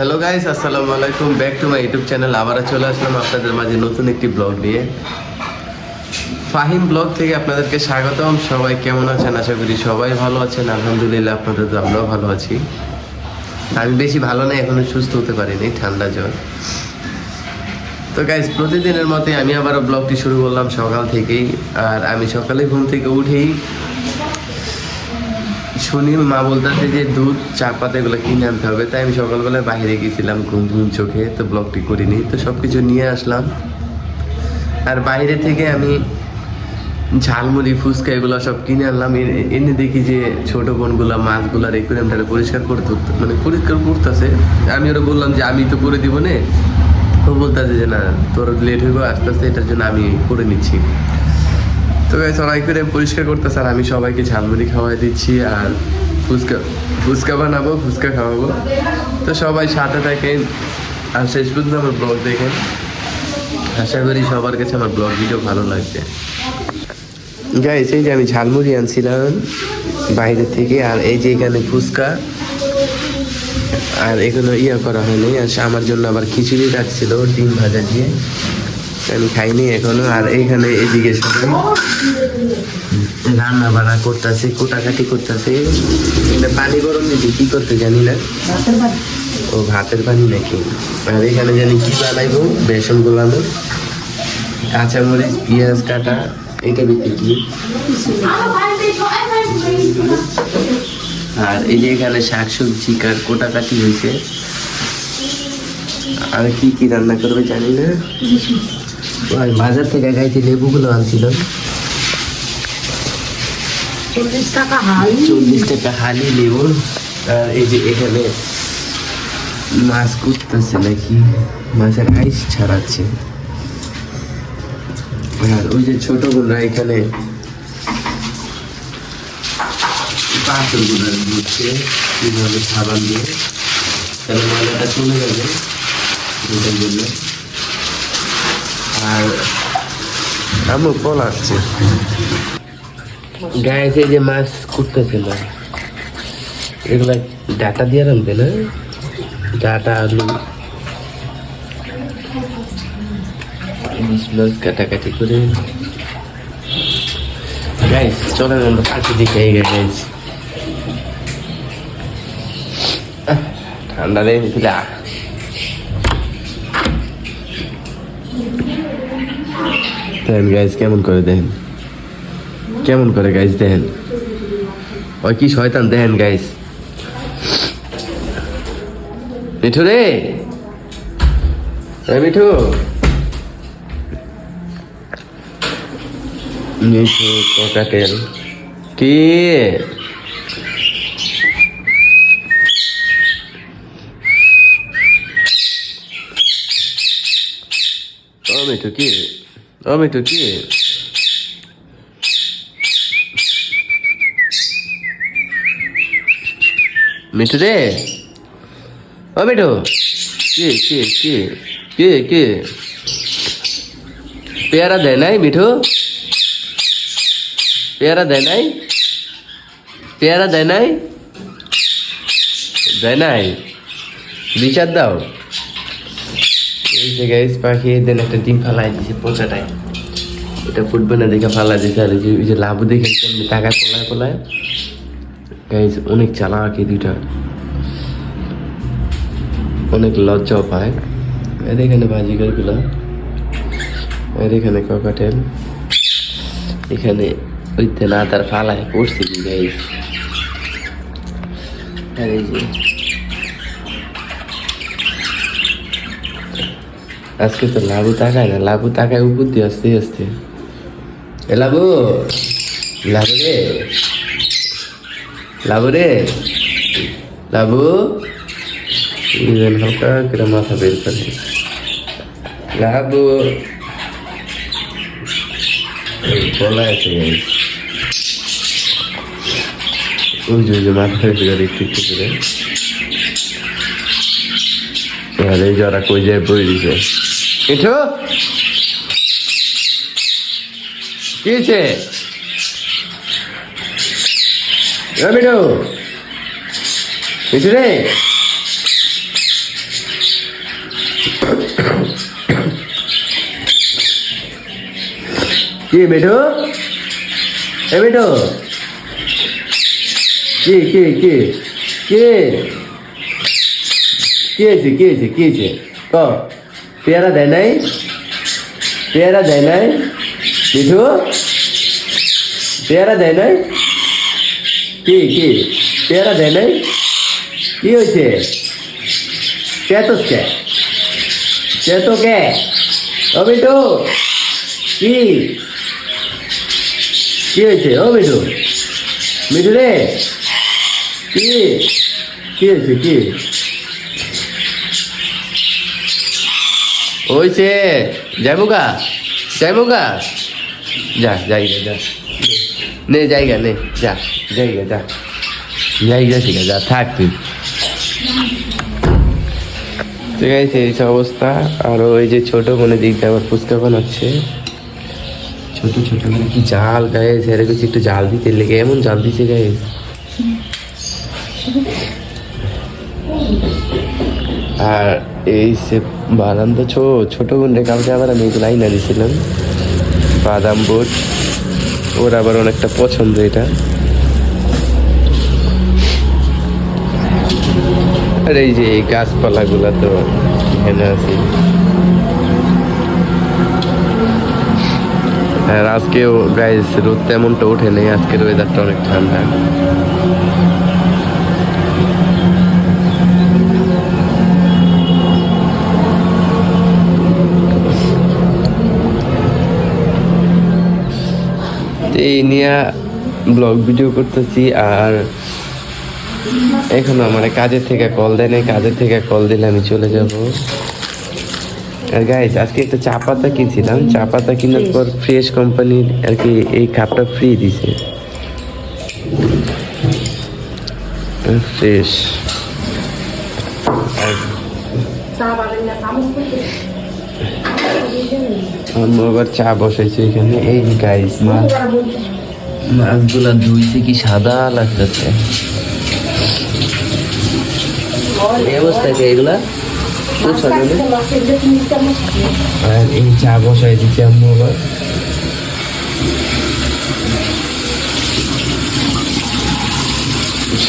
Hello guys, আসসালামু আলাইকুম। Back to my YouTube channel. আবারও চলে আসলাম আপনাদের মাঝে নতুন একটি ব্লগ নিয়ে। ফাহিম ব্লগ থেকে আপনাদেরকে স্বাগতম। সবাই কেমন আছেন? আশা করি সবাই ভালো আছেন। আলহামদুলিল্লাহ, আপনাদের তো আমরাও ভালো আছি। আমি বেশি ভালো নেই, এখনো সুস্থ হতে পারিনি, ঠান্ডা জ্বর। তো গাইস, প্রতিদিনের মতে আমি আবারও ব্লগটি শুরু করলাম সকাল থেকেই। আর আমি সকালে ঘুম থেকে উঠেই শুনি মা বলতেছে যে দুধ, চা পাতা এগুলো কিনে আনতে হবে। তাই আমি সকালবেলায় বাইরে গেছিলাম ঘুম ঘুম চোখে, তো ব্লগটি করিনি। তো সব কিছু নিয়ে আসলাম। আর বাইরে থেকে আমি ঝালমুড়ি, ফুচকা এগুলো সব কিনে আনলাম। এনে দেখি যে ছোট বোনগুলা মাছগুলার একুরিয়ামটা পরিষ্কার করতে পরিষ্কার করতেছে। আমি ওরা বললাম যে আমি তো করে দিব না। ও বলতেছে যে না, তোর লেট হইব আস্তে আস্তে, এটার জন্য আমি করে নিচ্ছি। তো গাইস, ওরা করে পরিষ্কার করতেছে আর আমি সবাইকে ঝালমুড়ি খাওয়াই দিচ্ছি। আর ফুচকা বানাবো, ফুচকা খাওয়াবো। তো সবাই সাথে থাকেন আর শেষ পর্যন্ত আমার ব্লগ দেখেন। আশা করি সবার কাছে আমার ব্লগ ভিডিও ভালো লাগবে। গাইস, এই যে আমি ঝালমুড়ি আনছিলাম বাইরে থেকে, আর এই যে এখানে ফুচকা, আর এগুলো করা হয়নি। আর আমার জন্য আবার খিচুড়ি রাখছিল ডিম ভাজা দিয়ে, আমি খাইনি এখনো। আর এইখানে এদিকে সবাই রান্না বান্না করতেছে, কোটাকাটি করতেছে। এটা পানি গরম দিতে কি করতে জানি না, ও ভাতের পানি নাকি। আর এখানে জানি কি বানাইবো, বেসন গোলানো, কাঁচামরিচ, পেঁয়াজ কাটা, এটা ভিতরে কি। আর এই যে এখানে শাকসবজি কোটাকাটি হয়েছে। আর কি কি রান্না করবে জানি না। বাজার থেকে গাইতে লেবুগুলো আনছিলাম 40 টাকা হালি লেবু। আর এই যে এখানে মাছ কুটতেছে নাকি, মাছের আইস ছাড়াচ্ছে। আর ওই যে ছোট বোনরা এখানে পাথর গুলা দিচ্ছে কিভাবে সাবান দিয়ে, তাহলে ময়লাটা চলে যাবে ওটার জন্য। আর আমার কল আসছে। গায়ে যে মাছ কুটতেছে না, এগুলা ডাটা দিয়ে রাখবে না, ডাটা আলু মাছ কাটাকাটি করে। গাইস চলেন আমরা পাখি দেখে গাইস। ঠান্ডা লেগে গেছিল। দেখেন গাইস কেমন করে, দেখেন কেমন করে গাইস, দেখেন ওই কি শয়তান, দেখেন গাইস। মিঠু রে, মিঠু, মিঠু ককাটেল কি ও মিঠু কি, ও মিঠু কি, মিঠু রে, ও মিঠু কি কি কি কি কি পেয়ারা দেয় নাই মিঠু, পেয়ারা দেয় নাই, পেয়ারা দেয় নাই, দেয় নাই, বিচার দাও। এই যে গাইস পাখি দেন একটা ডিম ফালাই দিছে পোচাটায়, এটা ফুটবে না দেখে ফালাই দিছে। আর ওই যে লাভু দেখে কেমনি টাকা পলায় পলায়। গাইস অনেক চালাক এই দুইটা, অনেক লজ্জাও পায়। এর এখানে বাজিগারগুলো, এর এখানে ককাটেল, এখানে ওই না তার ফালায় পড়ছে কি গাইস। আর এই যে আজকে তো লাভু তাকায় না, লাভু তাকায় উপর দিয়ে আস্তে আস্তে। এ লাভু, লাভু রে, লাভু রে, লাভু হালকা করে মাথা বের করে। লাভু বলা আছে ওই যে মাথা বের করে একটু একটু করে। আর এই যারা কই যায় বই দিছে। মিঠু কি হয়েছে? মিঠু, মিঠু রে, কি বেটো এ বেটো কি কি কি কি কি হয়েছে কি হয়েছে কি হয়েছে ক পেয়ারা দেয় নাই পেয়ারা দেয় নাই মিঠু পেয়ারা দেয় নাই কি কি পেয়ারা দেয় নাই কি হয়েছে চেতস কে চেত কে ও মিঠু কি কি হয়েছে ও মিঠু মিঠু রে কি কি হয়েছে কি হয়েছে যাইমুগা যাইমুগা যা জায়গা যা নে জায়গা নে যা জায়গা যা জায়গা ঠিক আছে যা থাক তুই ঠিক আছে এই অবস্থা। আর ওই যে ছোট মনে দিকটা আবার ফুচকা বানাচ্ছে ছোট ছোট মানে কি জাল গায়ে ছেড়ে গেছে একটু জাল দিতে লেগে এমন জাল দিচ্ছে গায়ে। আর এই সে বাদাম তো ছোট গুন্ডে কালকে আবার আমি এগুলো আইনা দিয়েছিলাম বাদাম বুট ওর আবার অনেকটা পছন্দ এটা। আর এই যে এই গাছপালাগুলা তো এখানে আছে। আর আজকেও গাইস রোদ তেমনটা ওঠে নেই, আজকের ওয়েদারটা অনেক ঠান্ডা। এই নিয়ে ব্লগ ভিডিও করতেছি। আর এখনো আমার কাজের থেকে কল দেয় নাই, কাজের থেকে কল দিলে আমি চলে যাব। আর গাইস আজকে একটা চা পাতা কিনছিলাম, চা পাতা কেনার পর ফ্রেশ কোম্পানির আর কি এই কাপটা ফ্রি দিছে, ফ্রেশ। আমি আবার চা বসাইছি এখানে। এই গাইস মাছগুলা ধুইছে কি সাদা লাগতেছে। এই অবস্থায় এগুলা আর এই চা বসাই দিচ্ছি আম্মু আবার।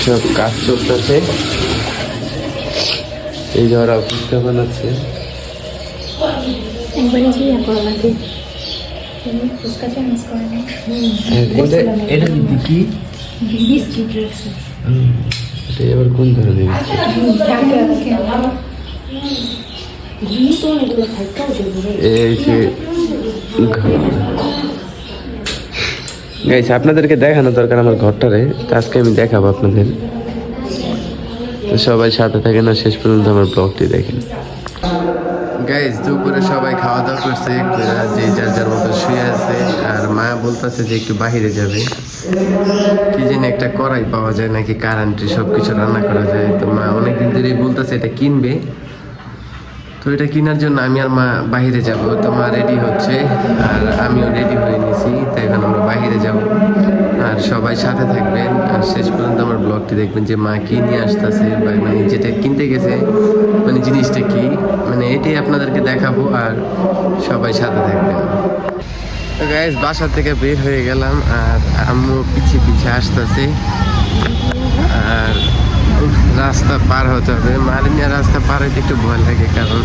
সব কাজ চলতেছে। এই ধরা ফুচকা বানাচ্ছে। এটা কি এবার কোন ধরনের আপনাদেরকে দেখানো দরকার আমার ঘরটারে, আজকে আমি দেখাবো আপনাদের। তো সবাই সাথে থাকেন আর শেষ পর্যন্ত আমার ব্লগটি দেখেন। গাইজ দুপুরে সবাই খাওয়া দাওয়া করছে, যে যার যার মতো শুয়ে আছে। আর মা বলতেছে যে একটু বাহিরে যাবে, কি জানি একটা কড়াই পাওয়া যায় নাকি কারেন্টে সব কিছু রান্না করা যায়। তো মা অনেকদিন ধরেই বলতেছে এটা কিনবে, তো এটা কেনার জন্য আমি আর মা বাহিরে যাব। তো মা রেডি হচ্ছে আর আমিও রেডি হয়ে নিয়েছি, তাই এখন আমরা বাহিরে যাব। আর সবাই সাথে থাকবেন আর শেষ পর্যন্ত আমার ব্লগটি দেখবেন যে মা কি নিয়ে আসতেছে, মানে যেটা কিনতে গেছে মানে জিনিসটা কি, মানে এটাই আপনাদেরকে দেখাবো। আর সবাই সাথে থাকবেন। তো গাইস বাসা থেকে বের হয়ে গেলাম আর আম্মু পিছিয়ে পিছিয়ে আসতেছে। আর রাস্তা পার হতে হবে, মালিনিয়া রাস্তা পার হইতে একটু ভয় লাগে, কারণ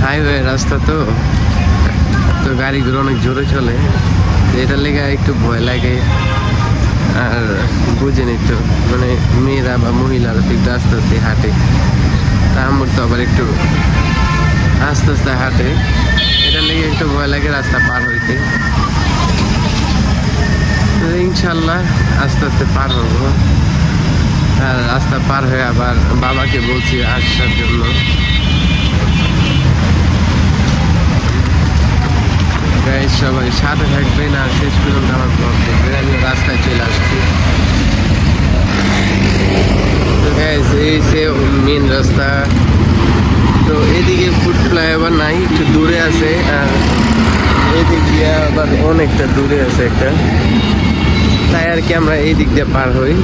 হাইওয়ে রাস্তা তো গাড়িগুলো অনেক জোরে চলে, এটার লেগে একটু ভয় লাগে। আর বুঝেনি তো মানে মেয়েরা বা মহিলারা তো একটু আস্তে আস্তে হাঁটে, তা আমার তো আবার একটু আস্তে আস্তে হাঁটে, এটার লেগে একটু ভয় লাগে রাস্তা পার হইতে। তো ইনশাল্লাহ আস্তে আস্তে পার হবো। আর রাস্তা পার হয়ে আবার বাবাকে বলছি আসার জন্য। সবাই সাথে থাকবেন আর শেষ পর্যন্ত আমার ব্লগ দেখবেন। আমি রাস্তায় চলে আসছি। তো গাইস এই সে মেন রাস্তা, তো এদিকে ফুট ফ্লাইওভার নাই, একটু দূরে আছে। আর এদিক দিয়ে আবার অনেকটা দূরে আছে একটা, তাই আর কি আমরা এই দিক দিয়ে পার হই।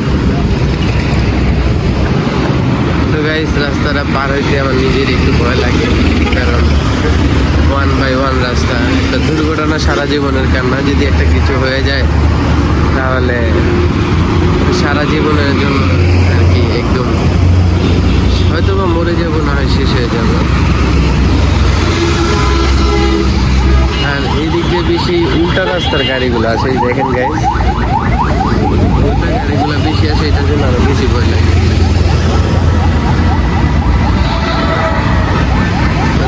তো গাইস রাস্তাটা পার হইতে আমার নিজের একটু ভয় লাগে, কারণ 1/1 রাস্তা। একটা দুর্ঘটনা সারা জীবনের কান্না, যদি একটা কিছু হয়ে যায় তাহলে সারা জীবনের জন্য আর কি একদম হয়তো বা মরে যাবো, না হয় শেষ হয়ে যাবো। আর এদিক দিয়ে বেশি উল্টা রাস্তার গাড়িগুলো আসে, এই দেখেন গাইস, উল্টা গাড়িগুলো বেশি আসে, এটার জন্য আরো বেশি ভয় লাগে।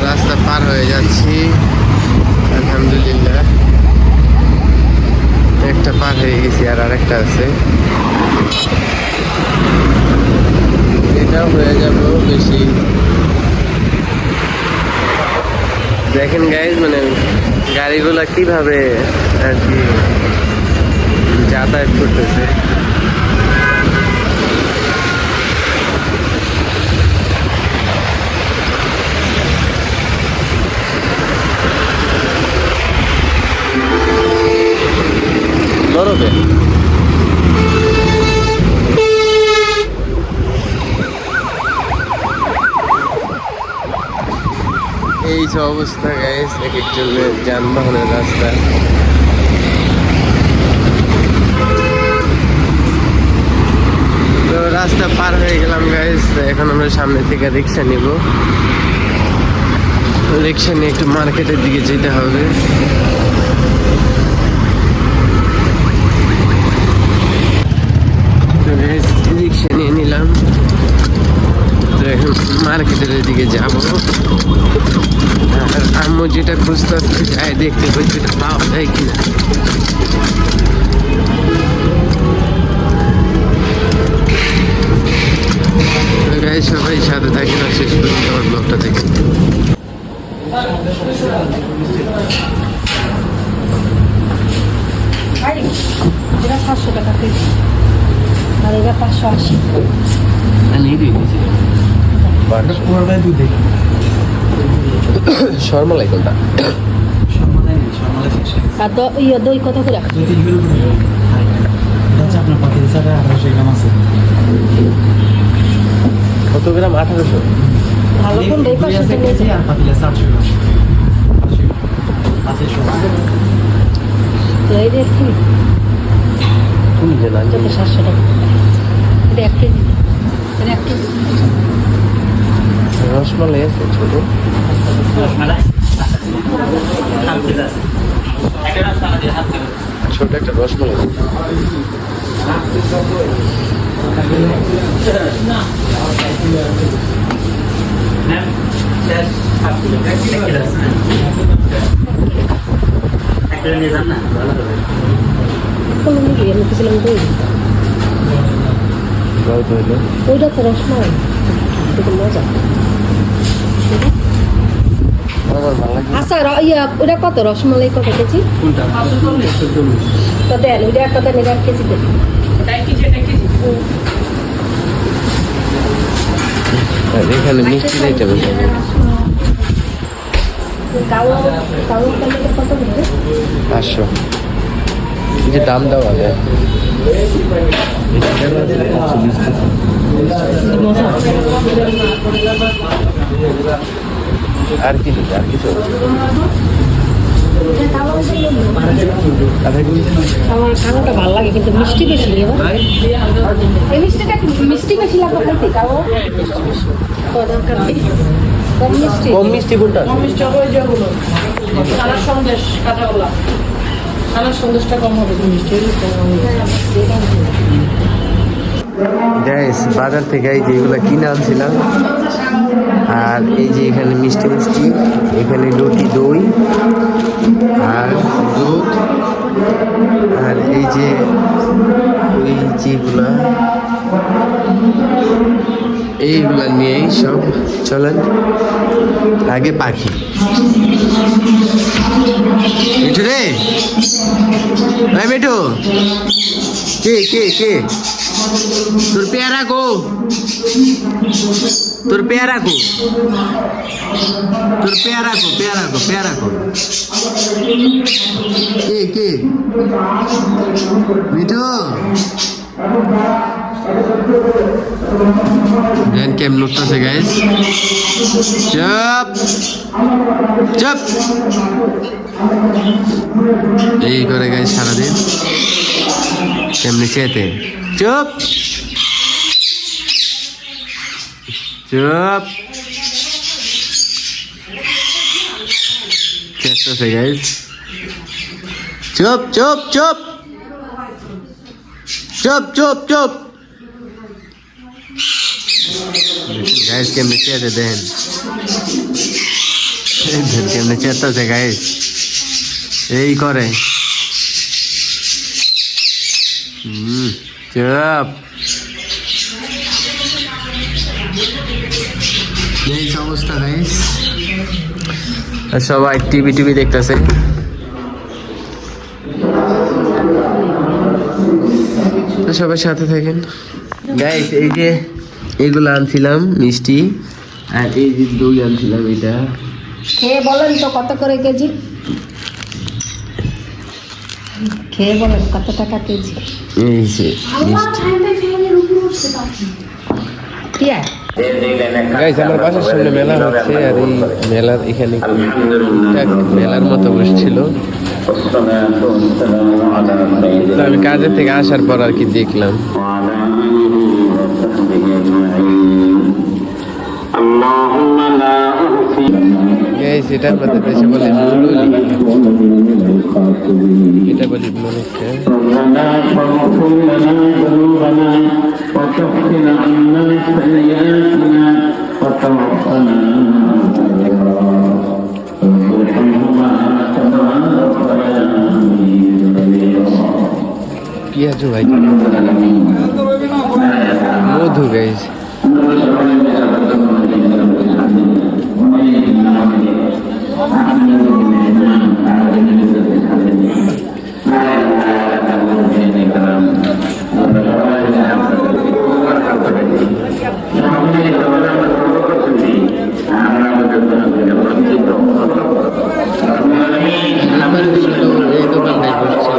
রাস্তা পার হয়ে যাচ্ছি আলহামদুলিল্লাহ, একটা পার হয়ে গেছি আর আরেকটা আছে, এটাও হয়ে যাব বেশি। দেখেন গাইজ, মানে গাড়িগুলা কিভাবে আর কি যাতায়াত করতেছে। বরফে এই যে অবস্থা গাইস, এক একজনের যানবাহনের রাস্তা। তো রাস্তা পার হয়ে গেলাম গাইস, এখন আমরা সামনে থেকে রিক্সা নিব। রিক্সা নিয়ে একটু মার্কেটের দিকে যেতে হবে। রিক্সা নিয়ে নিলাম, তো এখন মার্কেটের দিকে যাবো। আর আম্মু যেটা খুঁজতে যায়, দেখতে পাই সেটা পাওয়া যায় কিনা। সবাই সাথে থাকেন আর শেষ পর্যন্ত আমার ব্লগটা দেখেন। এটা 700 টাকা কেজি আর এটা 580। শর্মালাই কোনটা? আর দই কত করে? কত গ্রাম? 1800। ভালো কোন দই পাশে নিয়েছে আর পাতিলা 700 তো এই রেট কি? তুমি জানা এটা 700 টাকা। এটা 1 কেজি, এটা 1 কেজি রসমালাই আছে ছোট। ছোট একটা রসমালাই। কোন নিবি? আমি কিছুলাম দই। ওইটা তো রসমালাই, এটা মজা। আচ্ছা ওটা কত? রসমালাই কত কেজি? তো দেন ওইটা একটা দেন, এটা 1 কেজি দেন। এখানে মিষ্টি দিতে হবে। কালো কালারটা কত করে? 500। যে দাম দেওয়া যায়। আর কি আর কিছু? আমার কালোটা ভালো লাগে, কিন্তু মিষ্টি বেশি নেই। এই মিষ্টিটা মিষ্টি বেশি লাগবে খাইতে। কালো দরকার নেই, কম মিষ্টি। কম মিষ্টি কোনটা? কম মিষ্টি হবে ওই যেগুলো সালার সন্দেশ, কাঁচাগোলা সালার সন্দেশটা কম হবে, মিষ্টি গাইস, বাজার থেকে এই যেগুলো কিনে আনছিলাম, আর এই যে এখানে মিষ্টি মিষ্টি, এখানে লুটি দই আর দুধ, আর এই যে ওই যেগুলা, এইগুলা নিয়েই সব চলেন। আগে পাখি মিঠু রে, ভাই মিঠু, কে কে কে তোর পেয়ারা গো, তোর পেয়ারা গো, তোর পেয়ারা গো, পেয়ারা গো, পেয়ারা গো, কে কে মিঠু, দেন কেমন উঠতেছে গাইস। চুপ চুপ এই করে গাইস সারাদিন কেমনি চেতে। চুপ চুপ চেতেছে গাইস। চুপ চুপ চুপ চুপ চুপ চুপ গাইস কেমনে চেতে দেন কেমনে চেতেছে গাইস এই করে। চুপ এই অবস্থা গাইস। সবাই টিভি দেখতেছে। সবাই সাথে থাকেন গাইস। এই যে এগুলো আনছিলাম মিষ্টি, আর এই যে দই আনছিলাম। এটা খেয়ে বলেন তো কত করে কেজি, খেয়ে বলেন কত টাকা কেজি। এই যে কি আর গাইস আমার বাসার সামনে মেলা হচ্ছে, আর এই মেলার এখানে মেলার মতো বসছিল। তো আমি কাজের থেকে আসার পর আর কি দেখলাম। গাইস এটা আমাদের দেশে বলে মুলুলি, এটা বলি মনে হচ্ছে। কি আছো ভাই? মধু গাইস। এই দোকানটাই করছে।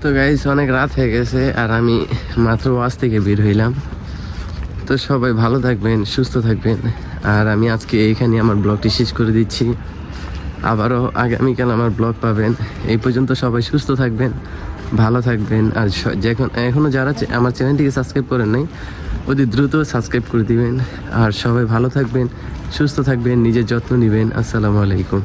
তো গাইস অনেক রাত হয়ে গেছে, আর আমি মাত্র ওয়াজ থেকে বের হইলাম। তো সবাই ভালো থাকবেন, সুস্থ থাকবেন, আর আমি আজকে এইখানে আমার ব্লগটি শেষ করে দিচ্ছি। আবারও আগামীকাল আমার ব্লগ পাবেন। এই পর্যন্ত সবাই সুস্থ থাকবেন, ভালো থাকবেন, আর এখনও যারা আমার চ্যানেলটিকে সাবস্ক্রাইব করেন নাই অতি দ্রুত সাবস্ক্রাইব করে দিবেন। আর সবাই ভালো থাকবেন, সুস্থ থাকবেন, নিজের যত্ন নেবেন। আসসালামু আলাইকুম।